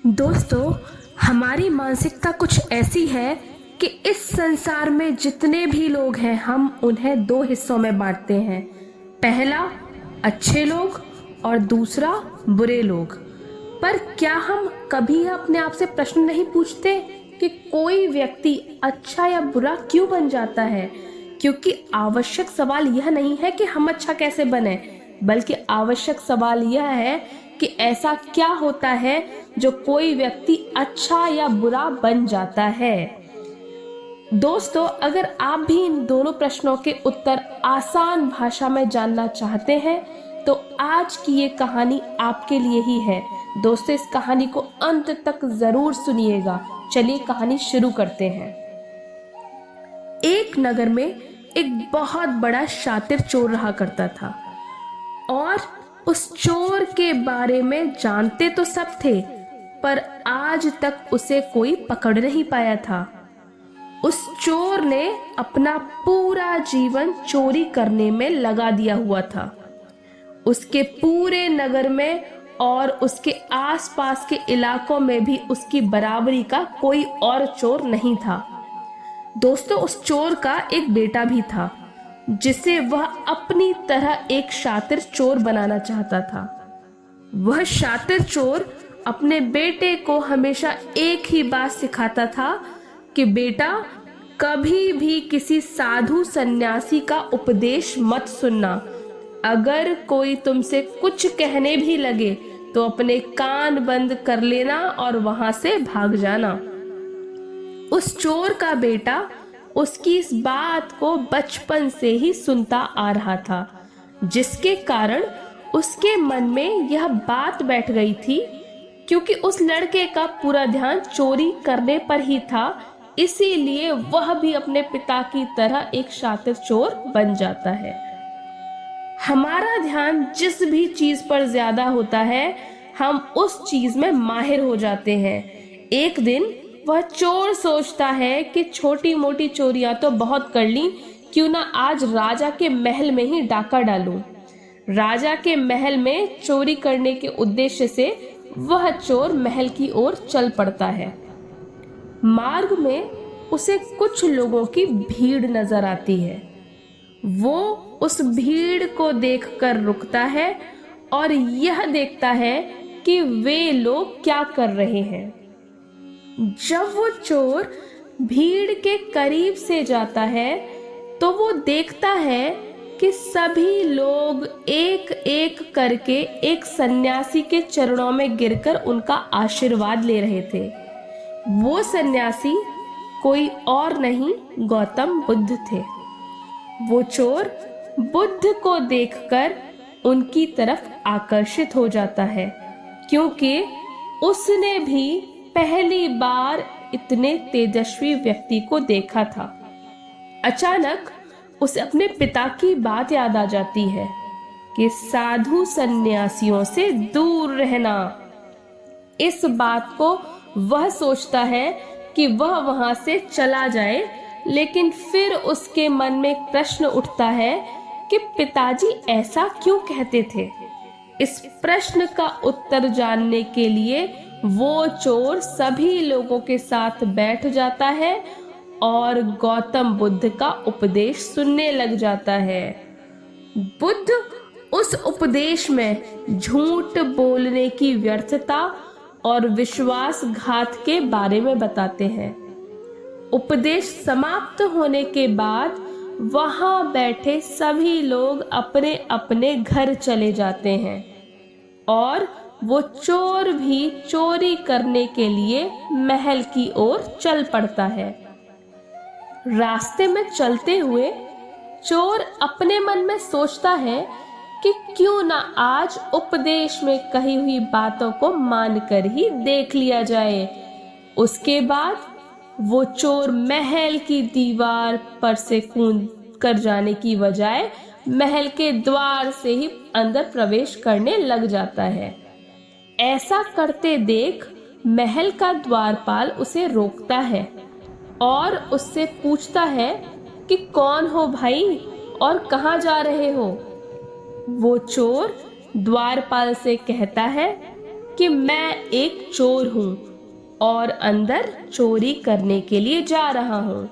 दोस्तों, हमारी मानसिकता कुछ ऐसी है कि इस संसार में जितने भी लोग हैं हम उन्हें दो हिस्सों में बांटते हैं। पहला अच्छे लोग और दूसरा बुरे लोग। पर क्या हम कभी अपने आप से प्रश्न नहीं पूछते कि कोई व्यक्ति अच्छा या बुरा क्यों बन जाता है? क्योंकि आवश्यक सवाल यह नहीं है कि हम अच्छा कैसे बने, बल्कि आवश्यक सवाल यह है कि ऐसा क्या होता है जो कोई व्यक्ति अच्छा या बुरा बन जाता है। दोस्तों, अगर आप भी इन दोनों प्रश्नों के उत्तर आसान भाषा में जानना चाहते हैं तो आज की ये कहानी आपके लिए ही है। दोस्तों, इस कहानी को अंत तक जरूर सुनिएगा। चलिए कहानी शुरू करते हैं। एक नगर में एक बहुत बड़ा शातिर चोर रहा करता था और उस चोर के बारे में जानते तो सब थे, पर आज तक उसे कोई पकड़ नहीं पाया था। उस चोर ने अपना पूरा जीवन चोरी करने में लगा दिया हुआ था। उसके पूरे नगर में और उसके आसपास के इलाकों में भी उसकी बराबरी का कोई और चोर नहीं था। दोस्तों, उस चोर का एक बेटा भी था जिसे वह अपनी तरह एक शातिर चोर बनाना चाहता था। वह शातिर चोर अपने बेटे को हमेशा एक ही बात सिखाता था कि बेटा, कभी भी किसी साधु सन्यासी का उपदेश मत सुनना। अगर कोई तुमसे कुछ कहने भी लगे तो अपने कान बंद कर लेना और वहां से भाग जाना। उस चोर का बेटा उसकी इस बात को बचपन से ही सुनता आ रहा था, जिसके कारण उसके मन में यह बात बैठ गई थी। क्योंकि उस लड़के का पूरा ध्यान चोरी करने पर ही था, इसीलिए वह भी अपने पिता की तरह एक शातिर चोर बन जाता है। हमारा ध्यान जिस भी चीज पर ज्यादा होता है, हम उस चीज में माहिर हो जाते हैं। एक दिन वह चोर सोचता है कि छोटी मोटी चोरियां तो बहुत कर ली, क्यों ना आज राजा के महल में ही डाका डालूं। राजा के महल में चोरी करने के उद्देश्य से वह चोर महल की ओर चल पड़ता है। मार्ग में उसे कुछ लोगों की भीड़ नजर आती है। वो उस भीड़ को देखकर रुकता है और यह देखता है कि वे लोग क्या कर रहे हैं। जब वो चोर भीड़ के करीब से जाता है तो वो देखता है कि सभी लोग एक एक करके एक सन्यासी के चरणों में गिरकर उनका आशीर्वाद ले रहे थे। वो सन्यासी कोई और नहीं, गौतम बुद्ध थे। वो चोर बुद्ध को देखकर उनकी तरफ आकर्षित हो जाता है, क्योंकि उसने भी पहली बार इतने तेजस्वी व्यक्ति को देखा था। अचानक उसे अपने पिता की बात याद आ जाती है कि साधु सन्यासियों से दूर रहना। इस बात को वह सोचता है कि वह वहां से चला जाए, लेकिन फिर उसके मन में एक प्रश्न उठता है कि पिताजी ऐसा क्यों कहते थे। इस प्रश्न का उत्तर जानने के लिए वो चोर सभी लोगों के साथ बैठ जाता है और गौतम बुद्ध का उपदेश सुनने लग जाता है। बुद्ध उस उपदेश में झूठ बोलने की व्यर्थता और विश्वासघात के बारे में बताते हैं। उपदेश समाप्त होने के बाद वहां बैठे सभी लोग अपने अपने घर चले जाते हैं और वो चोर भी चोरी करने के लिए महल की ओर चल पड़ता है। रास्ते में चलते हुए चोर अपने मन में सोचता है कि क्यों ना आज उपदेश में कही हुई बातों को मानकर ही देख लिया जाए। उसके बाद वो चोर महल की दीवार पर से कूद कर जाने की बजाय महल के द्वार से ही अंदर प्रवेश करने लग जाता है। ऐसा करते देख महल का द्वारपाल उसे रोकता है और उससे पूछता है कि कौन हो भाई और कहाँ जा रहे हो। वो चोर द्वारपाल से कहता है कि मैं एक चोर हूँ और अंदर चोरी करने के लिए जा रहा हूँ।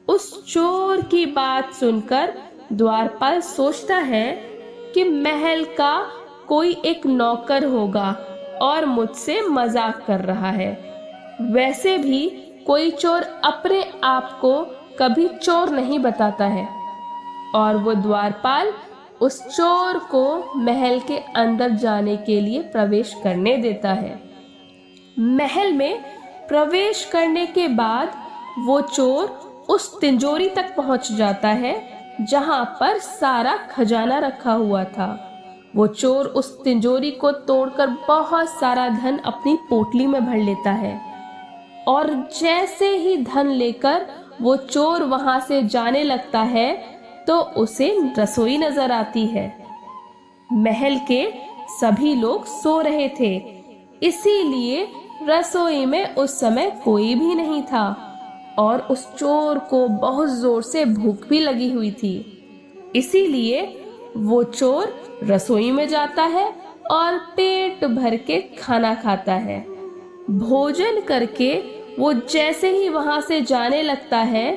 उस चोर की बात सुनकर द्वारपाल सोचता है कि महल का कोई एक नौकर होगा और मुझसे मजाक कर रहा है। वैसे भी कोई चोर अपने आप को कभी चोर नहीं बताता है। और वो द्वारपाल उस चोर को महल के अंदर जाने के लिए प्रवेश करने देता है। महल में प्रवेश करने के बाद वो चोर उस तिजोरी तक पहुंच जाता है जहां पर सारा खजाना रखा हुआ था। वो चोर उस तिजोरी को तोड़कर बहुत सारा धन अपनी पोटली में भर लेता है और जैसे ही धन लेकर वो चोर वहां से जाने लगता है तो उसे रसोई नजर आती है। महल के सभी लोग सो रहे थे, इसीलिए रसोई में उस समय कोई भी नहीं था और उस चोर को बहुत जोर से भूख भी लगी हुई थी। इसीलिए वो चोर रसोई में जाता है और पेट भर के खाना खाता है। भोजन करके वो जैसे ही वहां से जाने लगता है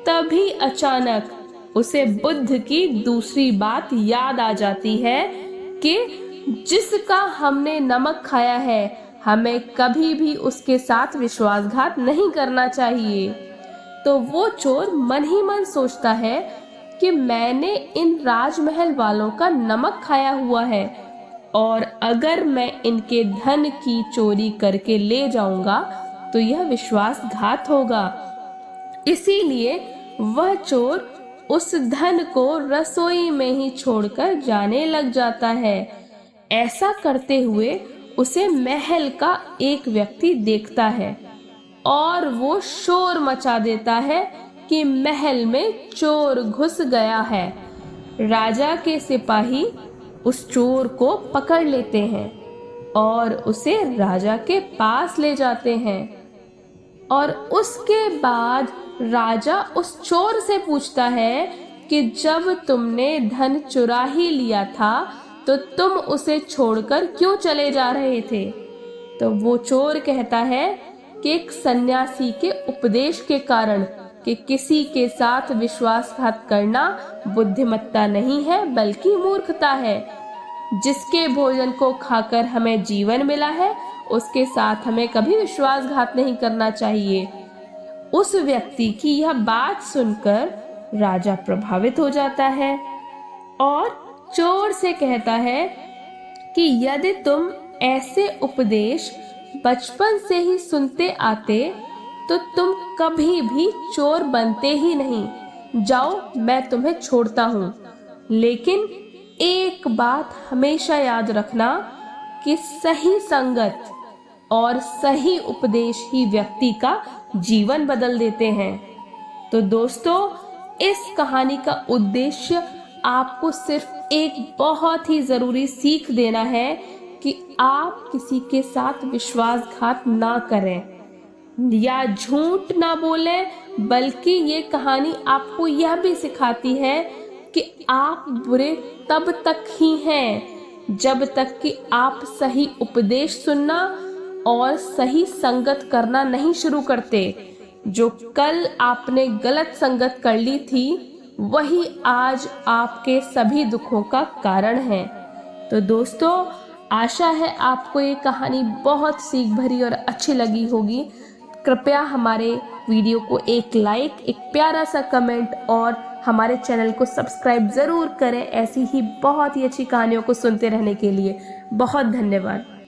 तभी अचानक उसे बुद्ध की दूसरी बात याद आ जाती है कि जिसका हमने नमक खाया है हमें कभी भी उसके साथ विश्वासघात नहीं करना चाहिए। तो वो चोर मन ही मन सोचता है कि मैंने इन राजमहल वालों का नमक खाया हुआ है और अगर मैं इनके धन की चोरी करके ले जाऊंगा तो यह विश्वासघात होगा। इसीलिए वह चोर उस धन को रसोई में ही छोड़कर जाने लग जाता है। ऐसा करते हुए उसे महल का एक व्यक्ति देखता है और वो शोर मचा देता है कि महल में चोर घुस गया है। राजा के सिपाही उस चोर को पकड़ लेते हैं और उसे राजा के पास ले जाते हैं और उसके बाद राजा उस चोर से पूछता है कि जब तुमने धन चुरा ही लिया था तो तुम उसे छोड़कर क्यों चले जा रहे थे। तो वो चोर कहता है कि एक सन्यासी के उपदेश के कारण कि किसी के साथ विश्वासघात करना बुद्धिमत्ता नहीं है बल्कि मूर्खता है। जिसके भोजन को खाकर हमें जीवन मिला है उसके साथ हमें कभी विश्वासघात नहीं करना चाहिए। उस व्यक्ति की यह बात सुनकर राजा प्रभावित हो जाता है और चोर से कहता है कि यदि तुम ऐसे उपदेश बचपन से ही सुनते आते तो तुम कभी भी चोर बनते ही नहीं। जाओ, मैं तुम्हें छोड़ता हूँ, लेकिन एक बात हमेशा याद रखना कि सही संगत और सही उपदेश ही व्यक्ति का जीवन बदल देते हैं। तो दोस्तों, इस कहानी का उद्देश्य आपको सिर्फ एक बहुत ही जरूरी सीख देना है कि आप किसी के साथ विश्वासघात ना करें या झूठ ना बोलें, बल्कि ये कहानी आपको यह भी सिखाती है कि आप बुरे तब तक ही हैं जब तक कि आप सही उपदेश सुनना और सही संगत करना नहीं शुरू करते। जो कल आपने गलत संगत कर ली थी वही आज आपके सभी दुखों का कारण है। तो दोस्तों, आशा है आपको ये कहानी बहुत सीख भरी और अच्छी लगी होगी। कृपया हमारे वीडियो को एक लाइक, एक प्यारा सा कमेंट और हमारे चैनल को सब्सक्राइब ज़रूर करें ऐसी ही बहुत ही अच्छी कहानियों को सुनते रहने के लिए। बहुत धन्यवाद।